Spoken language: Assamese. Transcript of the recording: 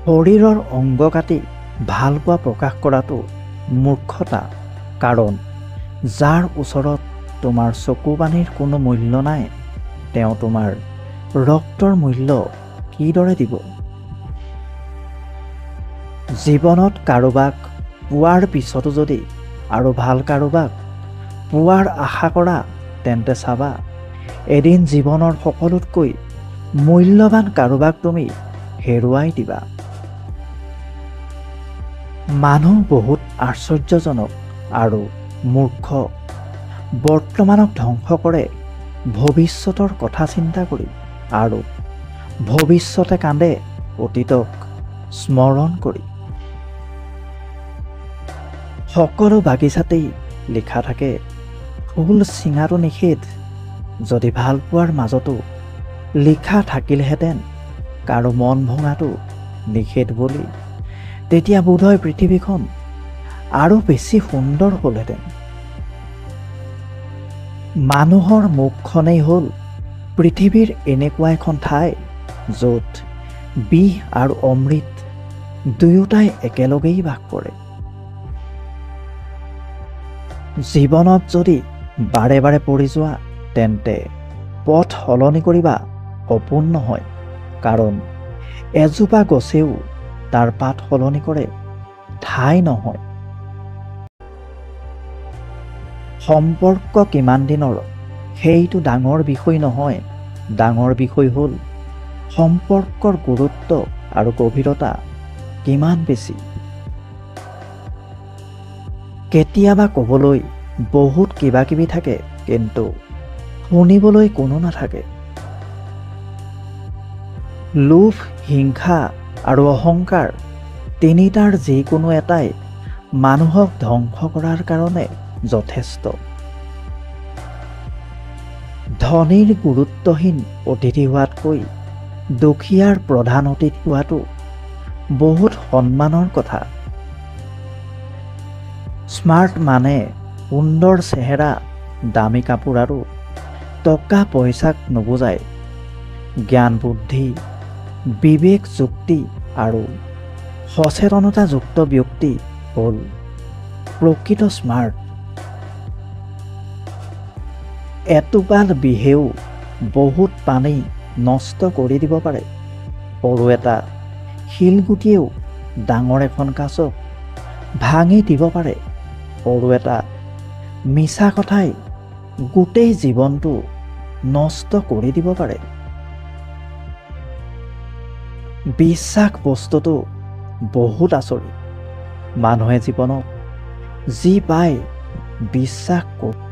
শৰীৰৰ অংগ কাটি ভালপোৱা প্ৰকাশ কৰাটো মূৰ্খতা, কাৰণ যাৰ ওচৰত তোমাৰ চকু পানীৰ কোনো মূল্য নাই, তেওঁ তোমাৰ ৰক্তৰ মূল্য কিদৰে দিব? জীৱনত কাৰোবাক পোৱাৰ পিছতো যদি আৰু ভাল কাৰোবাক পোৱাৰ আশা কৰা, তেন্তে চাবা এদিন জীৱনৰ সকলোতকৈ মূল্যৱান কাৰোবাক তুমি হেৰুৱাই দিবা। মানুহ বহুত আশ্চৰ্যজনক আৰু মূৰ্খ। বৰ্তমানক ধ্বংস কৰে ভৱিষ্যতৰ কথা চিন্তা কৰি, আৰু ভৱিষ্যতে কান্দে অতীতক স্মৰণ কৰি। সকলো বাগিচাতেই লিখা থাকে ফুল ছিঙাটো নিষেধ। যদি ভালপোৱাৰ মাজতো লিখা থাকিলহেঁতেন কাৰো মন ভঙাটো নিষেধ বুলি, তেতিয়া বোধহয় পৃথিৱীখন আৰু বেছি সুন্দৰ হ'লহেঁতেন। মানুহৰ মুখখনেই হ'ল পৃথিৱীৰ এনেকুৱা এখন ঠাই য'ত বিষ আৰু অমৃত দুয়োটাই একেলগেই বাস কৰে। জীৱনত যদি বাৰে বাৰে পৰি যোৱা, তেন্তে পথ সলনি কৰিবা সপোন নহয়, কাৰণ এজোপা গছেও তাৰ পাত সলনি কৰে, ঠাই নহয়। সম্পৰ্ক কিমান দিনৰ সেইটো ডাঙৰ বিষয় নহয়, ডাঙৰ বিষয় হ'ল সম্পৰ্কৰ গুৰুত্ব আৰু গভীৰতা কিমান বেছি। কেতিয়াবা ক'বলৈ বহুত কিবা কিবি থাকে, কিন্তু শুনিবলৈ কোনো নাথাকে। লোভ, হিংসা আৰু অহংকাৰ তিনিটাৰ যিকোনো এটাই মানুহক ধ্বংস কৰাৰ কাৰণে যথেষ্ট। ধনীৰ গুৰুত্বহীন অতিথি হোৱাতকৈ দুখীয়াৰ প্ৰধান অতিথি হোৱাটো বহুত সন্মানৰ কথা। স্মাৰ্ট মানে সুন্দৰ চেহেৰা, দামী কাপোৰ আৰু টকা পইচাক নুবুজায়। জ্ঞান, বুদ্ধি, বিবেক, যুক্তি আৰু সচেতনতাযুক্ত ব্যক্তি হ'ল প্ৰকৃত স্মাৰ্ট। এটোপাল বিহেও বহুত পানী নষ্ট কৰি দিব পাৰে। সৰু এটা শিলগুটিয়েও ডাঙৰ এখন কাছক ভাঙি দিব পাৰে। সৰু এটা মিছা কথাই গোটেই জীৱনটো নষ্ট কৰি দিব পাৰে। বিশ্বাস বস্তুটো বহুত আচৰিত। মানুহে জীৱনত যি পায় বিশ্বাস কৰে।